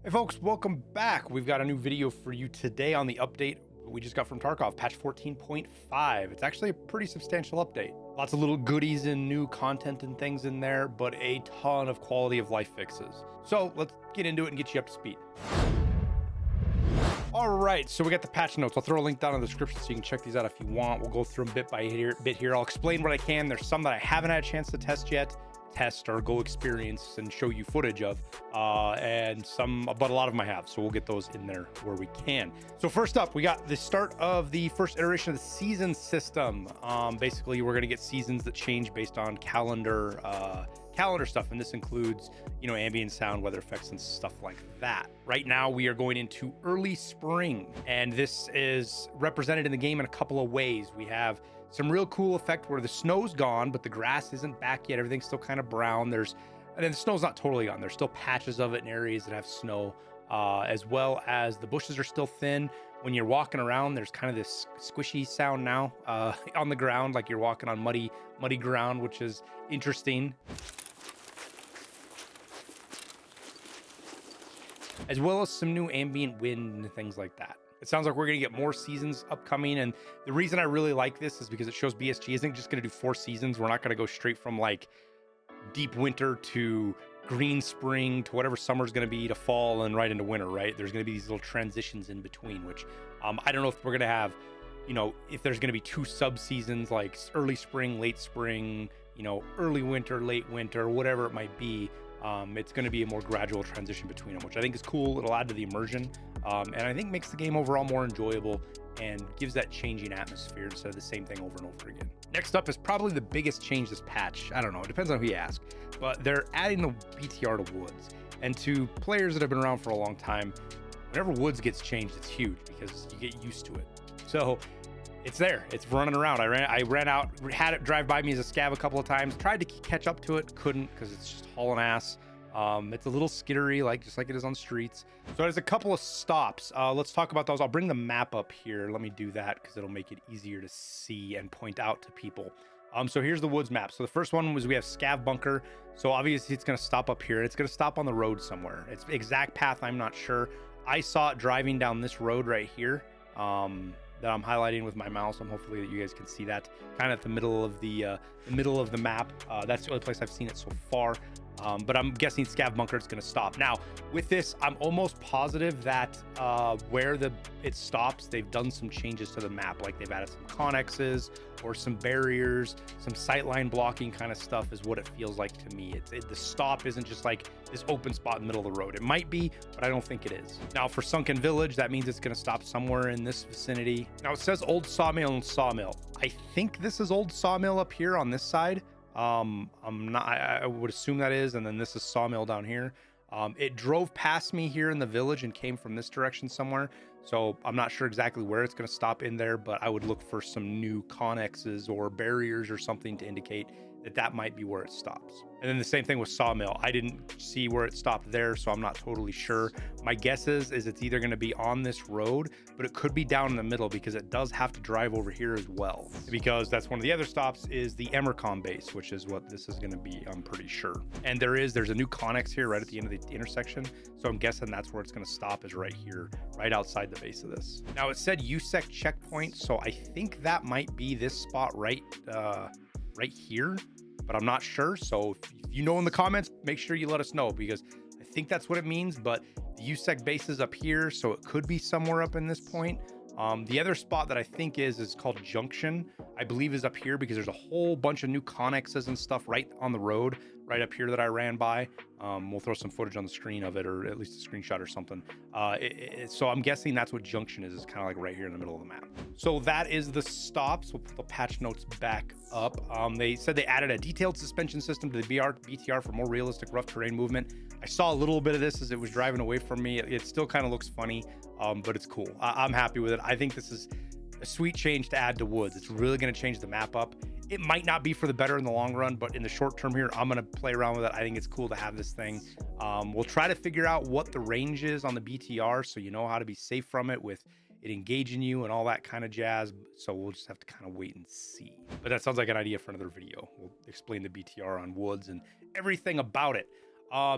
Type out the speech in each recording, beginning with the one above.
Hey folks, welcome back. We've got a new video for you today on the update we just got from Tarkov, patch 14.5. It's actually a pretty substantial update. Lots of little goodies and new content and things in there, but a ton of quality of life fixes. So let's get into it and get you up to speed. All right, so we got the patch notes. I'll throw a link down in the description so you can check these out if you want. We'll go through them bit by bit here. I'll explain what I can. There's some that I haven't had a chance to test yet. Test or go experience and show you footage of, and some, but a lot of them I have, so we'll get those in there where we can. So first up, we got the start of the first iteration of the season system. Basically, we're going to get seasons that change based on calendar stuff, and this includes, you know, ambient sound, weather effects, and stuff like that. Right now, we are going into early spring, and this is represented in the game in a couple of ways. We have some real cool effect where the snow's gone, but the grass isn't back yet. Everything's still kind of brown. And then the snow's not totally gone. There's still patches of it in areas that have snow, as well as the bushes are still thin. When you're walking around, there's kind of this squishy sound now on the ground, like you're walking on muddy ground, which is interesting. As well as some new ambient wind and things like that. It sounds like we're going to get more seasons upcoming, and the reason I really like this is because it shows BSG isn't just going to do 4 seasons. We're not going to go straight from like deep winter to green spring to whatever summer's going to be to fall and right into winter, right? There's going to be these little transitions in between, which I don't know if we're going to have, you know, if there's going to be 2 sub seasons like early spring, late spring, you know, early winter, late winter, whatever it might be. It's going to be a more gradual transition between them, which I think is cool. It'll add to the immersion, and I think makes the game overall more enjoyable and gives that changing atmosphere instead of the same thing over and over again. Next up is probably the biggest change this patch. I don't know, it depends on who you ask, but they're adding the BTR to woods. And to players that have been around for a long time, whenever woods gets changed, it's huge because you get used to it. So it's there, it's running around. I ran out, had it drive by me as a scav a couple of times, tried to catch up to it, couldn't, because it's just hauling ass. It's a little skittery, just like it is on streets. So there's a couple of stops. Let's talk about those. I'll bring the map up here. Let me do that because it'll make it easier to see and point out to people. So here's the woods map. So the first one was we have Scav Bunker. So obviously it's going to stop up here. It's going to stop on the road somewhere. Its exact path, I'm not sure. I saw it driving down this road right here. That I'm highlighting with my mouse. Hopefully that you guys can see that kind of at the middle of the map. That's the only place I've seen it so far. But I'm guessing Scav Bunker is going to stop. Now, with this, I'm almost positive that where it stops, they've done some changes to the map. Like they've added some connexes or some barriers, some sightline blocking kind of stuff is what it feels like to me. The stop isn't just like this open spot in the middle of the road. It might be, but I don't think it is. Now, for Sunken Village, that means it's going to stop somewhere in this vicinity. Now, it says Old Sawmill and Sawmill. I think this is Old Sawmill up here on this side. I would assume that is, and then this is Sawmill down here. It drove past me here in the village and came from this direction somewhere, so I'm not sure exactly where it's going to stop in there, but I would look for some new connexes or barriers or something to indicate that might be where it stops. And then the same thing with Sawmill. I didn't see where it stopped there, so I'm not totally sure. My guess is it's either going to be on this road, but it could be down in the middle because it does have to drive over here as well. Because that's one of the other stops is the Emercom base, which is what this is going to be, I'm pretty sure. And there's a new connex here right at the end of the intersection, so I'm guessing that's where it's going to stop, is right here, right outside the base of this. Now, it said USEC checkpoint, so I think that might be this spot right here, but I'm not sure. So if you know in the comments, make sure you let us know, because I think that's what it means. But the USEC base is up here, so it could be somewhere up in this point. The other spot that I think is called Junction, I believe is up here, because there's a whole bunch of new connexes and stuff right on the road right up here that I ran by. We'll throw some footage on the screen of it, or at least a screenshot or something. So I'm guessing that's what Junction is kind of like right here in the middle of the map. So that is the stops. We'll put the patch notes back up. They said they added a detailed suspension system to the BTR for more realistic rough terrain movement. I saw a little bit of this as it was driving away from me. It still kind of looks funny, but it's cool. I'm happy with it. I think this is a sweet change to add to woods. It's really going to change the map up. It might not be for the better in the long run, but in the short term here, I'm going to play around with it. I think it's cool to have this thing. We'll try to figure out what the range is on the BTR, so you know how to be safe from it with it engaging you and all that kind of jazz. So we'll just have to kind of wait and see. But that sounds like an idea for another video. We'll explain the BTR on woods and everything about it.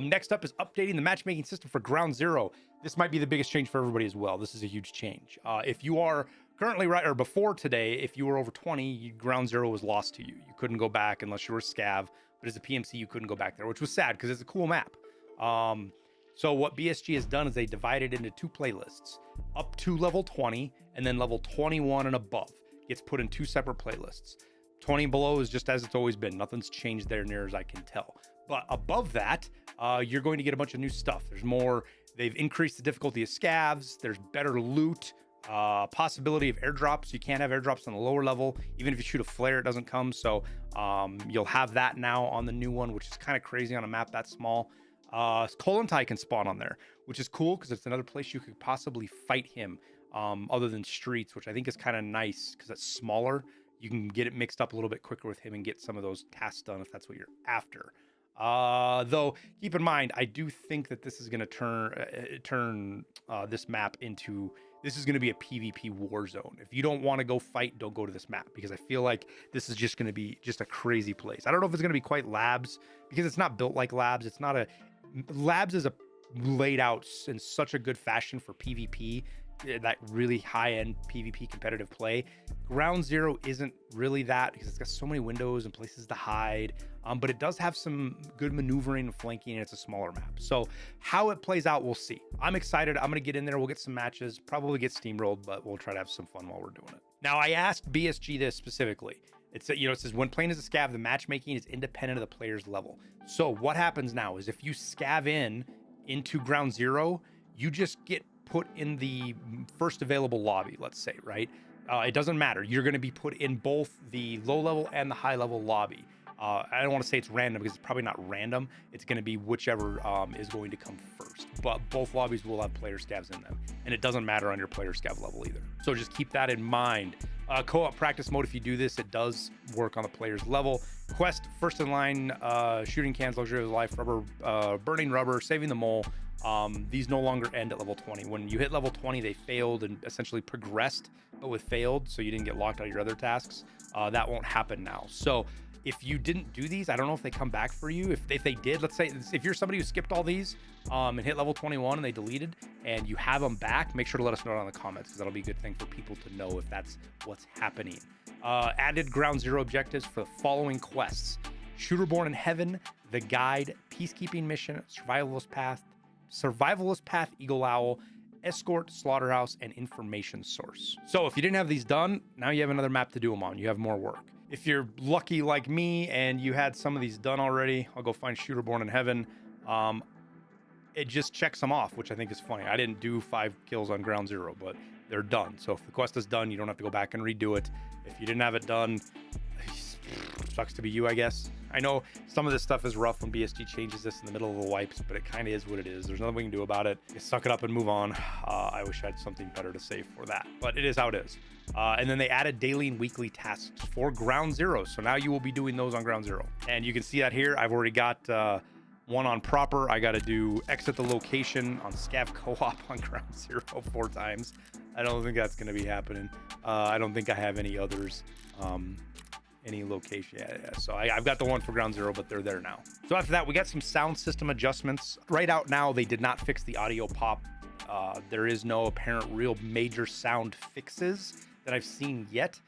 Next up is updating the matchmaking system for Ground Zero. This might be the biggest change for everybody as well. This is a huge change. If you are currently or before today, if you were over 20, Ground Zero was lost to you. You couldn't go back unless you were Scav, but as a PMC, you couldn't go back there, which was sad because it's a cool map. So what BSG has done is they divided into 2 playlists, up to level 20, and then level 21 and above gets put in 2 separate playlists. 20 below is just as it's always been. Nothing's changed there near as I can tell. But above that, you're going to get a bunch of new stuff. There's more. They've increased the difficulty of scavs. There's better loot, possibility of airdrops. You can't have airdrops on the lower level. Even if you shoot a flare, it doesn't come. So you'll have that now on the new one, which is kind of crazy on a map that small. Kolontai can spawn on there, which is cool because it's another place you could possibly fight him other than streets, which I think is kind of nice because it's smaller. You can get it mixed up a little bit quicker with him and get some of those tasks done if that's what you're after. Though keep in mind, I do think that this is going to turn this map into, this is going to be a PvP war zone. If you don't want to go fight, don't go to this map, because I feel like this is just going to be just a crazy place. I don't know if it's going to be quite labs, because it's not built like labs. It's not a, labs is a laid out in such a good fashion for PvP, that really high-end PvP competitive play. Ground Zero isn't really that, because it's got so many windows and places to hide, but it does have some good maneuvering and flanking, and it's a smaller map. So how it plays out, we'll see. I'm excited. I'm going to get in there. We'll get some matches, probably get steamrolled, but we'll try to have some fun while we're doing it. Now, I asked BSG this specifically. It's, you know, it says when playing as a scav, the matchmaking is independent of the player's level. So what happens now is if you scav into Ground Zero, you just get put in the first available lobby, let's say, right? It doesn't matter. You're going to be put in both the low level and the high level lobby. I don't want to say it's random, because it's probably not random. It's going to be whichever is going to come first. But both lobbies will have player scavs in them, and it doesn't matter on your player scav level either. So just keep that in mind. Co-op practice mode, if you do this, it does work on the player's level. Quest, first in line, shooting cans, luxury of life, rubber, burning rubber, saving the mole. These no longer end at level 20. When you hit level 20, they failed and essentially progressed, but with failed, so you didn't get locked out of your other tasks. That won't happen now. So if you didn't do these, I don't know if they come back for you. If they did, let's say if you're somebody who skipped all these and hit level 21 and they deleted, and you have them back, make sure to let us know down in the comments, because that'll be a good thing for people to know if that's what's happening. Added Ground Zero objectives for the following quests: Shooter Born in Heaven, The Guide, Peacekeeping Mission, Survivalist Path, Eagle Owl, Escort, Slaughterhouse, and Information Source. So if you didn't have these done, now you have another map to do them on. You have more work. If you're lucky like me and you had some of these done already, I'll go find Shooter Born in Heaven. It just checks them off, which I think is funny. I didn't do 5 kills on Ground Zero, but they're done. So if the quest is done, you don't have to go back and redo it. If you didn't have it done, sucks to be you, I guess. I know some of this stuff is rough when BSG changes this in the middle of the wipes, but it kind of is what it is. There's nothing we can do about it. You suck it up and move on. I wish I had something better to say for that, but it is how it is. And then they added daily and weekly tasks for Ground Zero. So now you will be doing those on Ground Zero. And you can see that here. I've already got one on proper. I got to do exit the location on Scav Co-op on Ground Zero 4 times. I don't think that's going to be happening. I don't think I have any others. Any location. Yeah. So I've got the one for Ground Zero, but they're there now. So after that, we got some sound system adjustments. Right out now, they did not fix the audio pop. There is no apparent real major sound fixes that I've seen yet.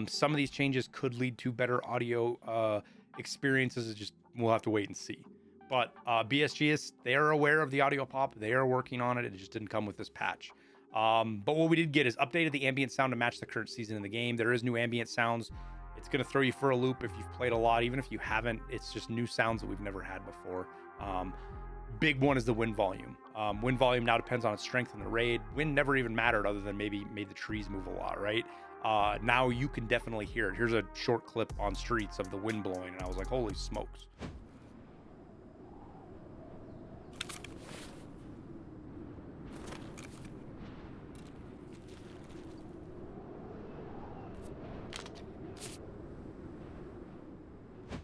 Some of these changes could lead to better audio experiences. It just, we'll have to wait and see. But BSG they are aware of the audio pop. They are working on it. It just didn't come with this patch. But what we did get is updated the ambient sound to match the current season in the game. There is new ambient sounds. It's going to throw you for a loop if you've played a lot. Even if you haven't, it's just new sounds that we've never had before. Big one is the wind volume. Wind volume now depends on its strength in the raid. Wind never even mattered other than maybe made the trees move a lot, right? Now you can definitely hear it. Here's a short clip on streets of the wind blowing, and I was like, holy smokes.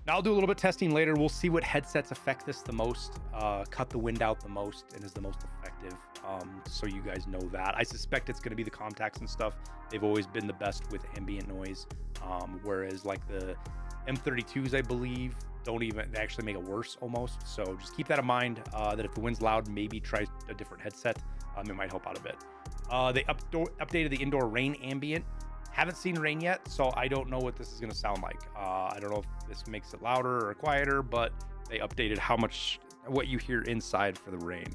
I'll do a little bit of testing later. We'll see what headsets affect this the most, cut the wind out the most, and is the most effective. So you guys know that. I suspect it's going to be the contacts and stuff. They've always been the best with ambient noise, whereas like the M32s, I believe, they actually make it worse almost. So just keep that in mind, that if the wind's loud, maybe try a different headset. It might help out a bit. They updated the indoor rain ambient. Haven't seen rain yet, so I don't know what this is going to sound like. I don't know if this makes it louder or quieter, but they updated what you hear inside for the rain.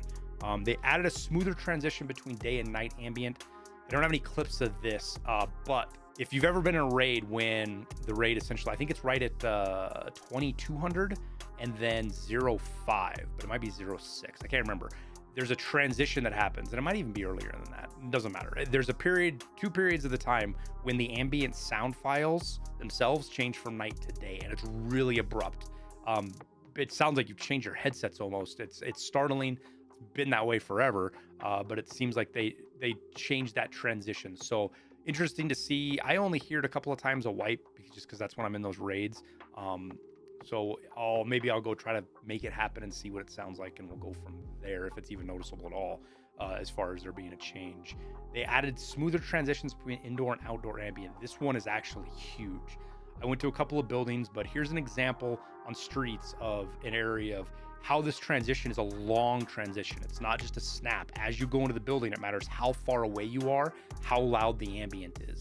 They added a smoother transition between day and night ambient. They don't have any clips of this, but if you've ever been in a raid when the raid essentially, I think it's right at 2200 and then 05, but it might be 06. I can't remember. There's a transition that happens, and it might even be earlier than that. It doesn't matter. There's a period, 2 periods of the time when the ambient sound files themselves change from night to day, and it's really abrupt. It sounds like you change your headsets almost. It's startling. It's been that way forever, but it seems like they changed that transition. So interesting to see. I only heard a couple of times a wipe just because that's when I'm in those raids. So maybe I'll go try to make it happen and see what it sounds like, and we'll go from there if it's even noticeable at all, as far as there being a change. They added smoother transitions between indoor and outdoor ambient. This one is actually huge. I went to a couple of buildings, but here's an example on streets of an area of how this transition is a long transition. It's not just a snap. As you go into the building, it matters how far away you are, how loud the ambient is.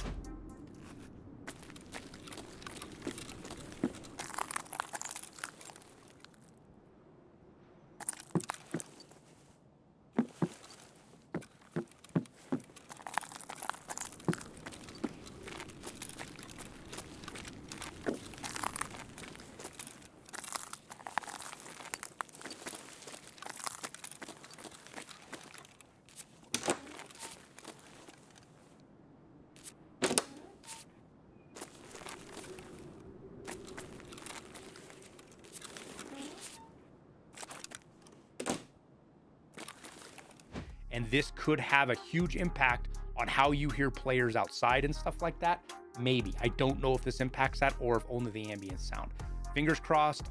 And this could have a huge impact on how you hear players outside and stuff like that. Maybe. I don't know if this impacts that or if only the ambient sound. Fingers crossed.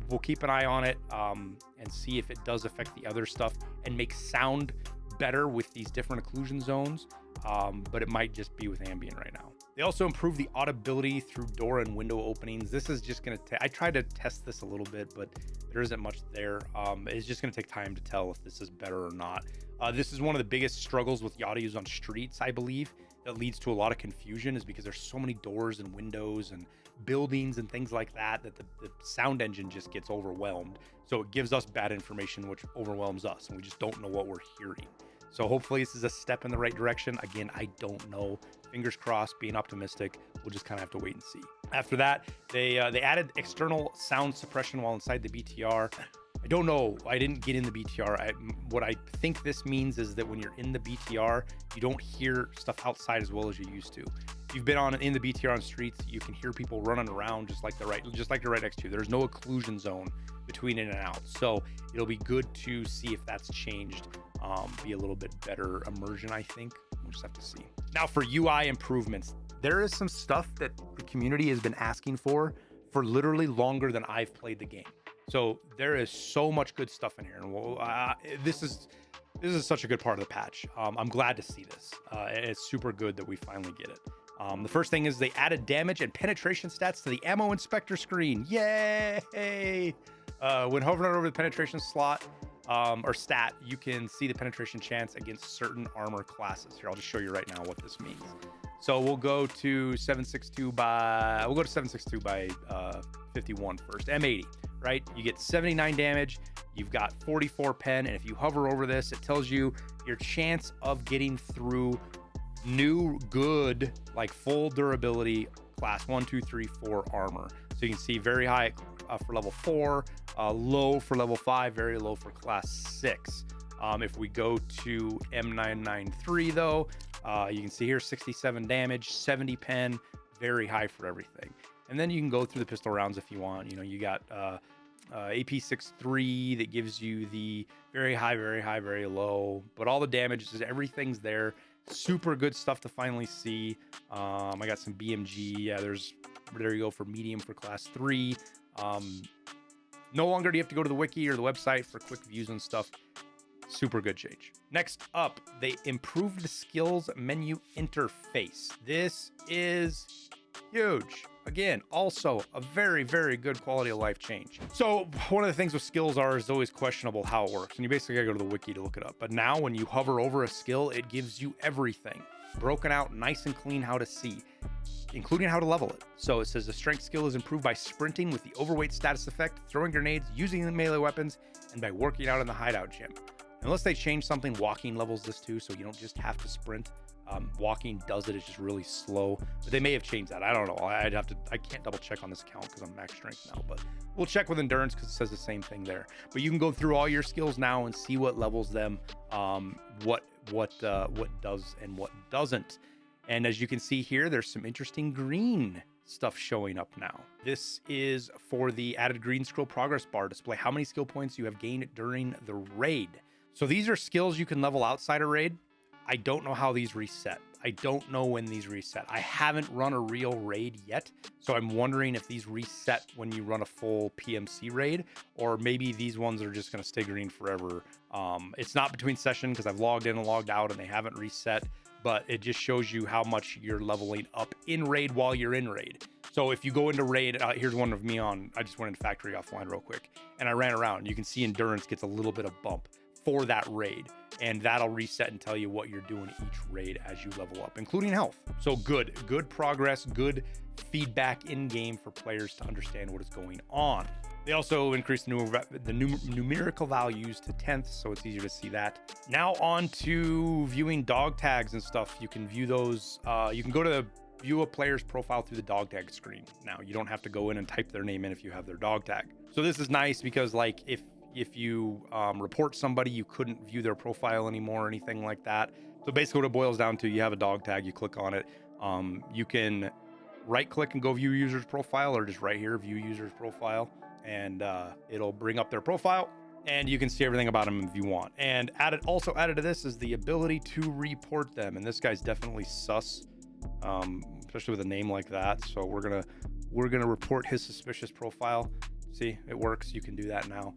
We'll keep an eye on it, and see if it does affect the other stuff and make sound better with these different occlusion zones. But it might just be with ambient right now. They also improved the audibility through door and window openings. This is just going to I tried to test this a little bit, but there isn't much there. It's just going to take time to tell if this is better or not. This is one of the biggest struggles with audios on streets, I believe, that leads to a lot of confusion, is because there's so many doors and windows and buildings and things like that the sound engine just gets overwhelmed. So it gives us bad information, which overwhelms us, and we just don't know what we're hearing. So hopefully this is a step in the right direction. Again, I don't know. Fingers crossed, being optimistic. We'll just kind of have to wait and see. After that, they added external sound suppression while inside the BTR. I don't know. I didn't get in the BTR. What I think this means is that when you're in the BTR, you don't hear stuff outside as well as you used to. If you've been in the BTR on streets, you can hear people running around just like they're right next to you. There's no occlusion zone between in and out. So it'll be good to see if that's changed. Be a little bit better immersion, I think. We'll just have to see. Now for UI improvements, there is some stuff that the community has been asking for literally longer than I've played the game. So there is so much good stuff in here, and this is such a good part of the patch. I'm glad to see this. It's super good that we finally get it. The first thing is they added damage and penetration stats to the ammo inspector screen. Yay! When hovering over the penetration slot or stat, you can see the penetration chance against certain armor classes. Here, I'll just show you right now what this means. So we'll go to 762 by 51 first. M80, right? You get 79 damage. You've got 44 pen, and if you hover over this, it tells you your chance of getting through new good, like full durability class 1, 2, 3, 4 armor. So you can see very high for level 4, low for level 5, very low for class 6. If we go to M993 though, you can see here 67 damage, 70 pen, very high for everything. And then you can go through the pistol rounds if you want. You know, you got AP63 that gives you the very high, very low, but all the damage, everything's there. Super good stuff to finally see. I got some BMG. Yeah, there you go for medium for class 3. No longer do you have to go to the wiki or the website for quick views and stuff. Super good change. Next up, they improved the skills menu interface. This is Huge. Again, also a very, very good quality of life change. So one of the things with skills is always questionable how it works. And you basically gotta go to the wiki to look it up. But now when you hover over a skill, it gives you everything broken out nice and clean how to see, including how to level it. So it says the strength skill is improved by sprinting with the overweight status effect, throwing grenades, using the melee weapons, and by working out in the hideout gym. Unless they change something, walking levels this too, so you don't just have to sprint. Walking does it, it's just really slow, but they may have changed that. I don't know. I can't double check on this account because I'm max strength now, but we'll check with endurance because it says the same thing there. But you can go through all your skills now and see what levels them, what does and what doesn't. And as you can see here, there's some interesting green stuff showing up now. This is for the added green scroll progress bar. Display how many skill points you have gained during the raid. So these are skills you can level outside a raid. I don't know how these reset. I don't know when these reset. I haven't run a real raid yet, so I'm wondering if these reset when you run a full PMC raid, or maybe these ones are just going to stay green forever. It's not between session because I've logged in and logged out and they haven't reset, but it just shows you how much you're leveling up in raid while you're in raid. So if you go into raid, here's one of me on, I just went into factory offline real quick and I ran around. You can see endurance gets a little bit of bump for that raid, and that'll reset and tell you what you're doing each raid as you level up, including health. So good progress, good feedback in game for players to understand what is going on. They also increased the numerical values to 10th, so it's easier to see that. Now on to viewing dog tags and stuff. You can view those. You can go to view a player's profile through the dog tag screen. Now you don't have to go in and type their name in if you have their dog tag. So this is nice because like if you report somebody, you couldn't view their profile anymore or anything like that. So basically what it boils down to, you have a dog tag, you click on it. You can right click and go view user's profile, or just right here, view user's profile, and it'll bring up their profile and you can see everything about them if you want. And also added to this is the ability to report them. And this guy's definitely sus, especially with a name like that. So we're gonna report his suspicious profile. See, it works. You can do that now.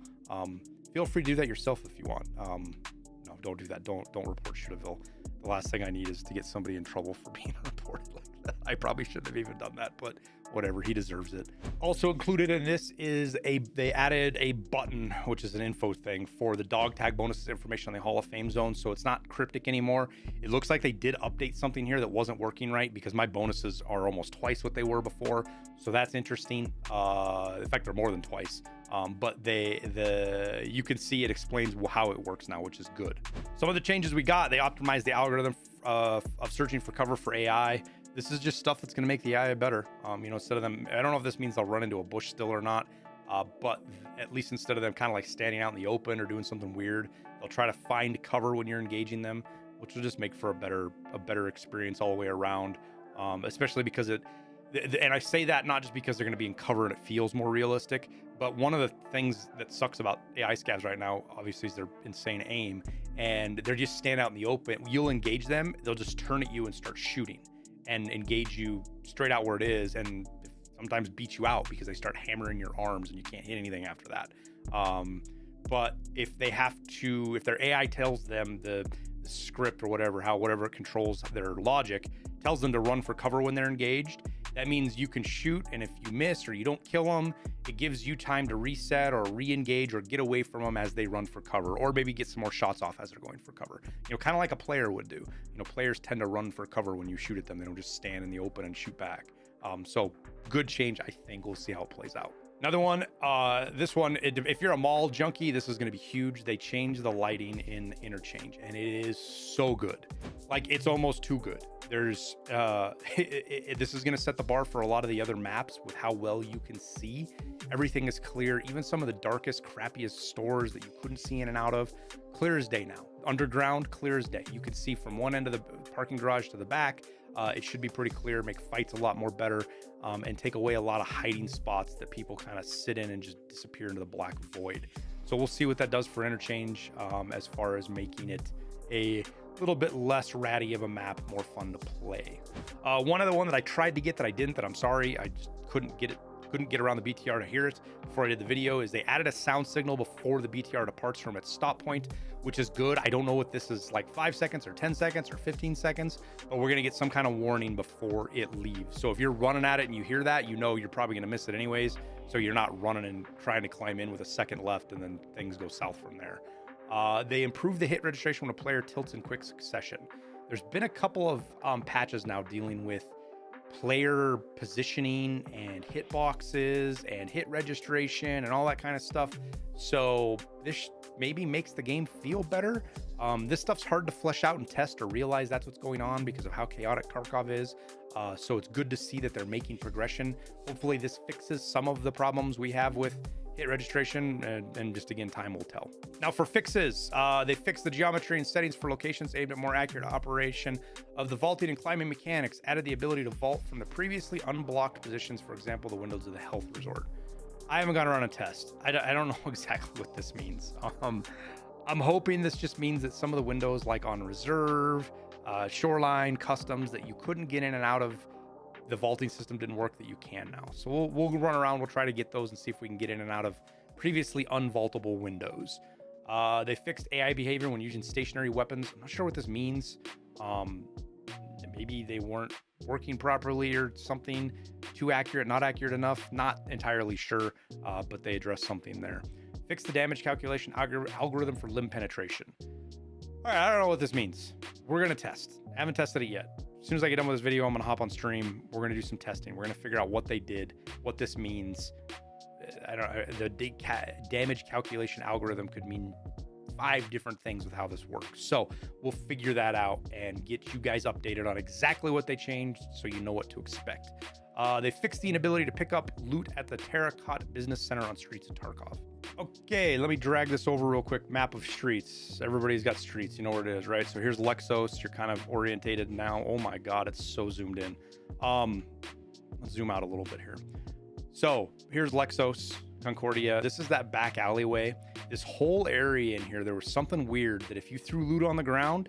Feel free to do that yourself if you want. No, don't do that. Don't report Shootaville. The last thing I need is to get somebody in trouble for being reported like that. I probably shouldn't have even done that, but whatever, he deserves it. Also included in this is they added a button, which is an info thing for the dog tag bonuses information on the Hall of Fame zone. So it's not cryptic anymore. It looks like they did update something here that wasn't working right, because my bonuses are almost twice what they were before. So that's interesting. In fact, they're more than twice. But you can see it explains how it works now, which is good. Some of the changes we got, they optimized the algorithm of searching for cover for AI. This is just stuff that's going to make the AI better. Instead of them, I don't know if this means they'll run into a bush still or not, but at least instead of them kind of like standing out in the open or doing something weird, they'll try to find cover when you're engaging them, which will just make for a better experience all the way around. Especially because and I say that not just because they're going to be in cover and it feels more realistic, but one of the things that sucks about AI scavs right now, obviously, is their insane aim, and they're just stand out in the open. You'll engage them, they'll just turn at you and start shooting and engage you straight out where it is, and sometimes beat you out because they start hammering your arms and you can't hit anything after that. But if their AI tells them the script or whatever it controls their logic, tells them to run for cover when they're engaged, that means you can shoot, and if you miss or you don't kill them, it gives you time to reset or re-engage or get away from them as they run for cover, or maybe get some more shots off as they're going for cover. Kind of like a player would do. Players tend to run for cover when you shoot at them. They don't just stand in the open and shoot back. So good change, I think. We'll see how it plays out. Another one, this one, if you're a mall junkie, this is going to be huge. They changed the lighting in Interchange, and it is so good. Like, it's almost too good. There's this is going to set the bar for a lot of the other maps with how well you can see. Everything is clear. Even some of the darkest, crappiest stores that you couldn't see in and out of, clear as day now. Underground, clear as day. You can see from one end of the parking garage to the back. It should be pretty clear, make fights a lot more better, and take away a lot of hiding spots that people kind of sit in and just disappear into the black void. So we'll see what that does for Interchange, as far as making it a little bit less ratty of a map, more fun to play. One other one that I tried to get that I didn't, that I'm sorry, I just couldn't couldn't get around the BTR to hear it before I did the video, is they added a sound signal before the BTR departs from its stop point, which is good. I don't know what this is, like 5 seconds or 10 seconds or 15 seconds, but we're gonna get some kind of warning before it leaves. So if you're running at it and you hear that, you know you're probably gonna miss it anyways. So you're not running and trying to climb in with a second left and then things go south from there. They improved the hit registration when a player tilts in quick succession. There's been a couple of patches now dealing with player positioning and hitboxes and hit registration and all that kind of stuff. So this maybe makes the game feel better. This stuff's hard to flesh out and test or realize that's what's going on because of how chaotic Tarkov is. So it's good to see that they're making progression. Hopefully this fixes some of the problems we have with hit registration, and just again, time will tell. Now for fixes, they fixed the geometry and settings for locations aimed at more accurate operation of the vaulting and climbing mechanics, added the ability to vault from the previously unblocked positions, for example, the windows of the health resort. I haven't gone around a test. I don't know exactly what this means. I'm hoping this just means that some of the windows, like on reserve, shoreline, customs, that you couldn't get in and out of the vaulting system didn't work, that you can now. So we'll run around, we'll try to get those and see if we can get in and out of previously unvaultable windows. They fixed AI behavior when using stationary weapons. I'm not sure what this means. Maybe they weren't working properly or something, too accurate, not accurate enough, not entirely sure, but they addressed something there. Fixed the damage calculation algorithm for limb penetration. All right, I don't know what this means. We're gonna test. I haven't tested it yet. As soon as I get done with this video, I'm gonna hop on stream. We're gonna do some testing. We're gonna figure out what they did, what this means. I don't know. The damage calculation algorithm could mean 5 different things with how this works. So we'll figure that out and get you guys updated on exactly what they changed, so you know what to expect. They fixed the inability to pick up loot at the Terracotta Business Center on streets of Tarkov. Okay, let me drag this over real quick. Map of streets. Everybody's got streets. You know where it is, right? So here's Lexos. You're kind of orientated now. Oh my God, it's so zoomed in. Let's zoom out a little bit here. So here's Lexos, Concordia. This is that back alleyway. This whole area in here, there was something weird that if you threw loot on the ground,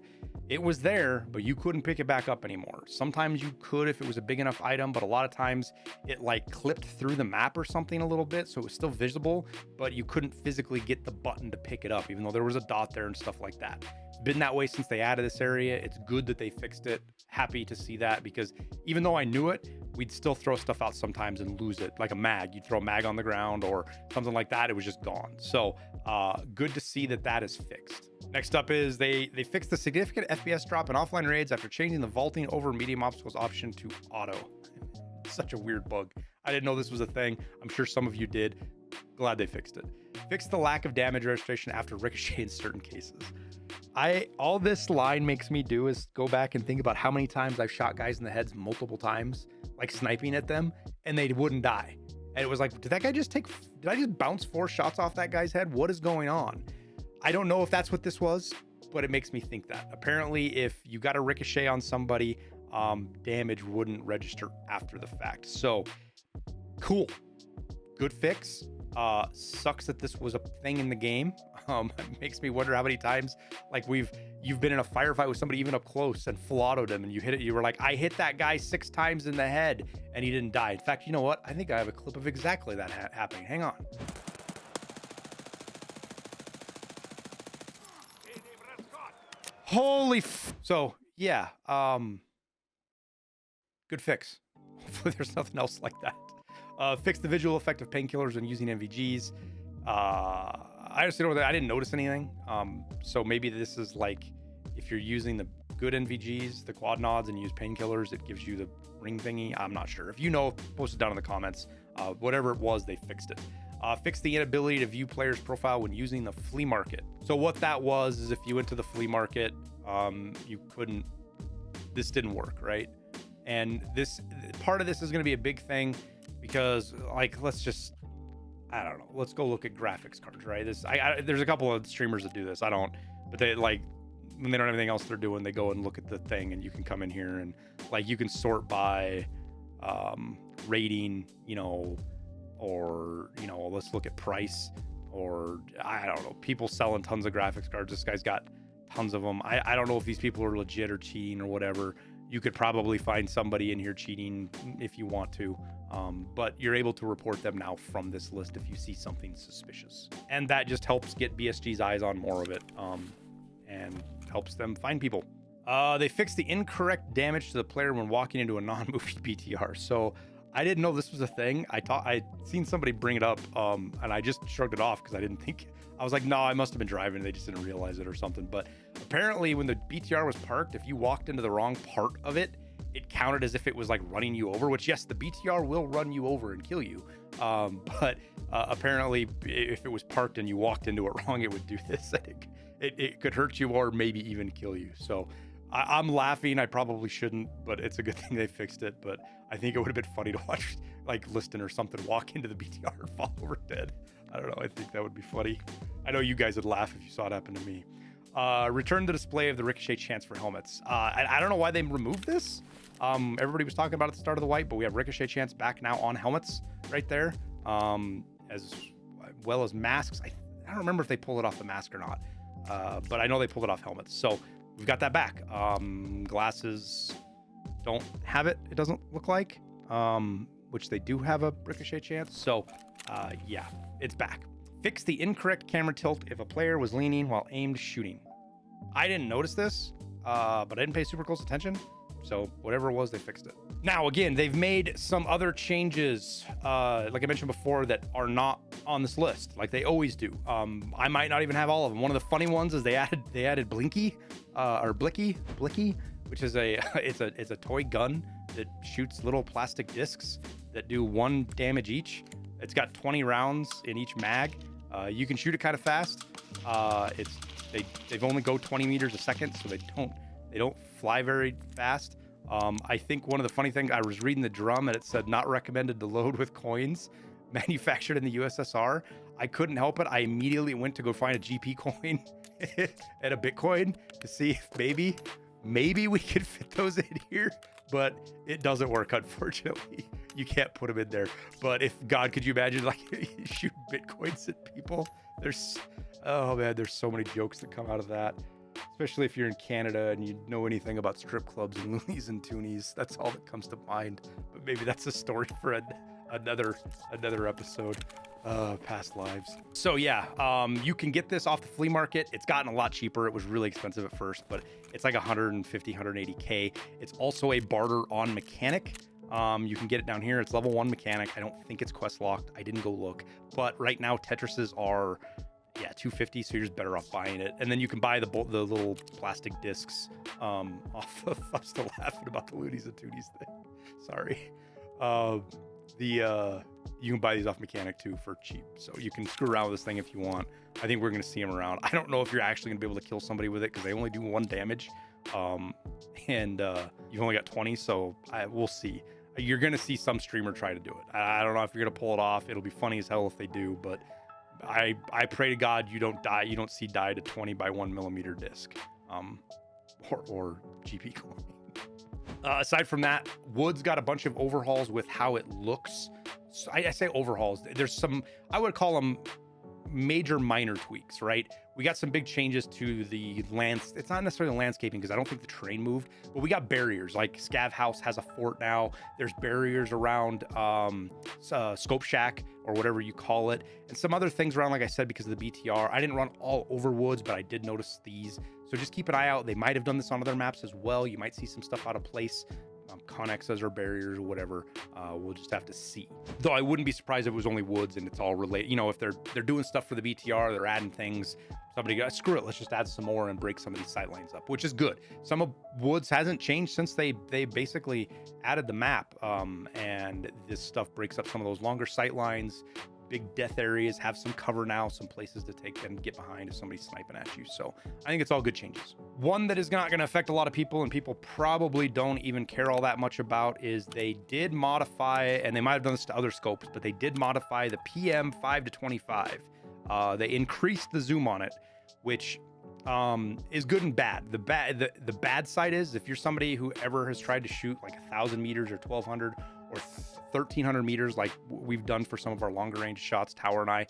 it was there, but you couldn't pick it back up anymore. Sometimes you could if it was a big enough item, but a lot of times it like clipped through the map or something a little bit, so it was still visible, but you couldn't physically get the button to pick it up, even though there was a dot there and stuff like that. It's been that way since they added this area. It's good that they fixed it. Happy to see that, because even though I knew it, we'd still throw stuff out sometimes and lose it. Like a mag, you'd throw a mag on the ground or something like that, it was just gone. So good to see that that is fixed. Next up is they fixed the significant FPS drop in offline raids after changing the vaulting over medium obstacles option to auto. Such a weird bug. I didn't know this was a thing. I'm sure some of you did. Glad they fixed it. Fixed the lack of damage registration after ricochet in certain cases. All this line makes me do is go back and think about how many times I've shot guys in the heads multiple times, like sniping at them, and they wouldn't die. And it was like, did I just bounce 4 shots off that guy's head? What is going on? I don't know if that's what this was, but it makes me think that. Apparently, if you got a ricochet on somebody, damage wouldn't register after the fact. So, cool. Good fix. Sucks that this was a thing in the game. It makes me wonder how many times, like, you've been in a firefight with somebody even up close and full autoed him, and you were like, I hit that guy 6 times in the head and he didn't die. In fact, you know what? I think I have a clip of exactly that happening. Hang on. So yeah, good fix. Hopefully there's nothing else like that. Fix the visual effect of painkillers when using NVGs. I honestly don't know, I didn't notice anything. So maybe this is like, if you're using the good NVGs, the quad nods, and use painkillers, it gives you the ring thingy. I'm not sure. If you know, post it down in the comments. Whatever it was, they fixed it. Fixed the inability to view players' profile when using the flea market. So what that was is if you went to the flea market, you couldn't, this didn't work, right? And this part of this is going to be a big thing because, like, I don't know, let's go look at graphics cards, right? There's a couple of streamers that do this. I don't, but they, like, when they don't have anything else they're doing, they go and look at the thing, and you can come in here and, like, you can sort by rating, you know, or, you know, let's look at price, or I don't know, people selling tons of graphics cards. This guy's got tons of them. I don't know if these people are legit or cheating or whatever. you could probably find somebody in here cheating if you want to. But you're able to report them now from this list if you see something suspicious. And that just helps get BSG's eyes on more of it, and helps them find people. They fixed the incorrect damage to the player when walking into a non-movie BTR. So I didn't know this was a thing. I'd seen somebody bring it up, and I just shrugged it off because I didn't think. I was like, no, I must have been driving. They just didn't realize it or something. But apparently when the BTR was parked, if you walked into the wrong part of it, it counted as if it was like running you over, which, yes, the BTR will run you over and kill you. But apparently if it was parked and you walked into it wrong, it would do this. It could hurt you or maybe even kill you. So I'm laughing. I probably shouldn't, but it's a good thing they fixed it. But I think it would have been funny to watch like Liston or something walk into the BTR and fall over dead. I don't know. I think that would be funny. I know you guys would laugh if you saw it happen to me. Return the display of the ricochet chance for helmets. I don't know why they removed this. Everybody was talking about it at the start of the wipe, but we have ricochet chance back now on helmets right there, as well as masks. I don't remember if they pulled it off the mask or not, but I know they pulled it off helmets. So we've got that back. Glasses don't have it. It doesn't look like, which they do have a ricochet chance. So yeah, it's back. Fix the incorrect camera tilt if a player was leaning while aimed shooting. I didn't notice this, but I didn't pay super close attention. So whatever it was, they fixed it. Now, again, they've made some other changes, like I mentioned before, that are not on this list, like they always do. I might not even have all of them. One of the funny ones is they added Blinky, or Blicky, which is it's a toy gun that shoots little plastic discs that do 1 damage each. It's got 20 rounds in each mag. You can shoot it kind of fast. They've only go 20 meters a second, so they don't fly very fast. I think one of the funny things, I was reading the drum and it said not recommended to load with coins manufactured in the USSR. I couldn't help it. I immediately went to go find a GP coin and a Bitcoin to see if maybe we could fit those in here, but it doesn't work, unfortunately. You can't put them in there. But if God, could you imagine like you shoot Bitcoins at people? Oh man, there's so many jokes that come out of that. Especially if you're in Canada and you know anything about strip clubs and loonies and toonies. That's all that comes to mind. But maybe that's a story for another episode. Past lives. So yeah, you can get this off the flea market. It's gotten a lot cheaper. It was really expensive at first, but it's like 150, 180K. It's also a barter on mechanic. You can get it down here. It's level 1 mechanic. I don't think it's quest locked. I didn't go look, but right now Tetrises are, yeah, 250, so you're just better off buying it. And then you can buy the little plastic discs off of, I'm still laughing about the loonies and toonies thing. Sorry. You can buy these off mechanic too for cheap, so you can screw around with this thing if you want. I think we're going to see them around. I don't know if you're actually going to be able to kill somebody with it because they only do 1 damage, and you've only got 20, so we'll see. You're going to see some streamer try to do it. I don't know if you're going to pull it off. It'll be funny as hell if they do, but I pray to God you don't die. You don't see die to 20 by 1 millimeter disc, or GP coin. Aside from that, Wood's got a bunch of overhauls with how it looks. So I say overhauls. There's some, I would call them major minor tweaks, right? We got some big changes to the it's not necessarily landscaping because I don't think the terrain moved, but we got barriers. Like Scav House has a fort now. There's barriers around Scope Shack or whatever you call it, and some other things around, like I said, because of the BTR. I didn't run all over Woods, but I did notice these. So just keep an eye out. They might have done this on other maps as well. You might see some stuff out of place. Connexes or barriers or whatever. We'll just have to see. Though I wouldn't be surprised if it was only Woods and it's all related. You know, if they're doing stuff for the BTR, they're adding things. Somebody goes, screw it, let's just add some more and break some of these sight lines up, which is good. Some of Woods hasn't changed since they basically added the map, and this stuff breaks up some of those longer sight lines. Big death areas have some cover now, some places to take and get behind if somebody's sniping at you. So I think it's all good changes. One that is not going to affect a lot of people and people probably don't even care all that much about is they did modify, and they might have done this to other scopes, but they did modify the PM 5 to 25. They increased the zoom on it, which is good and bad. The bad side is if you're somebody who ever has tried to shoot like 1,000 meters or 1,200 or 1,300 meters like we've done for some of our longer range shots, Tower and I,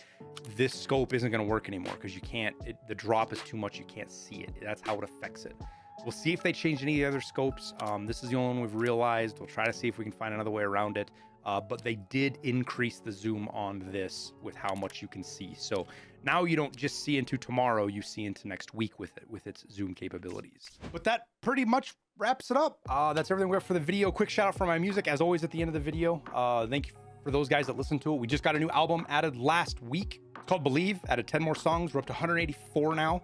this scope isn't going to work anymore because you can't, the drop is too much, you can't see it. That's how it affects it. We'll see if they change any of the other scopes. This is the only one we've realized. We'll try to see if we can find another way around it. But they did increase the zoom on this with how much you can see. So now you don't just see into tomorrow, you see into next week with it, with its zoom capabilities. But that pretty much wraps it up. That's everything we have for the video. Quick shout out for my music, as always, at the end of the video. Thank you for those guys that listened to it. We just got a new album added last week. It's called Believe, added 10 more songs. We're up to 184 now.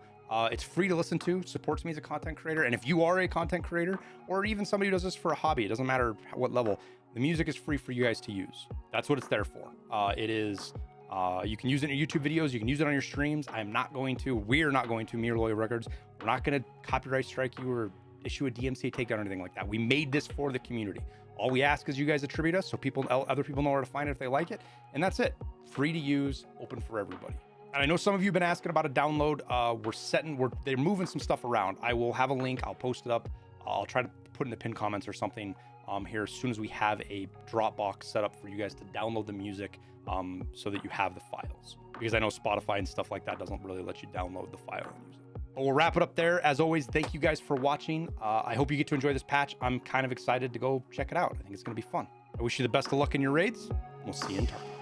It's free to listen to, supports me as a content creator. And if you are a content creator, or even somebody who does this for a hobby, it doesn't matter what level, the music is free for you guys to use. That's what it's there for. It is, you can use it in your YouTube videos, you can use it on your streams. I'm not going to, we're not going to, me or Loyal Records, we're not going to copyright strike you or issue a DMCA takedown or anything like that. We made this for the community. All we ask is you guys attribute us so other people know where to find it if they like it. And that's it. Free to use, open for everybody. And I know some of you have been asking about a download. They're moving some stuff around. I will have a link. I'll post it up. I'll try to put in the pinned comments or something here as soon as we have a Dropbox set up for you guys to download the music so that you have the files. Because I know Spotify and stuff like that doesn't really let you download the file and use it. But we'll wrap it up there. As always, thank you guys for watching. I hope you get to enjoy this patch. I'm kind of excited to go check it out. I think it's going to be fun. I wish you the best of luck in your raids. We'll see you in Tarkov.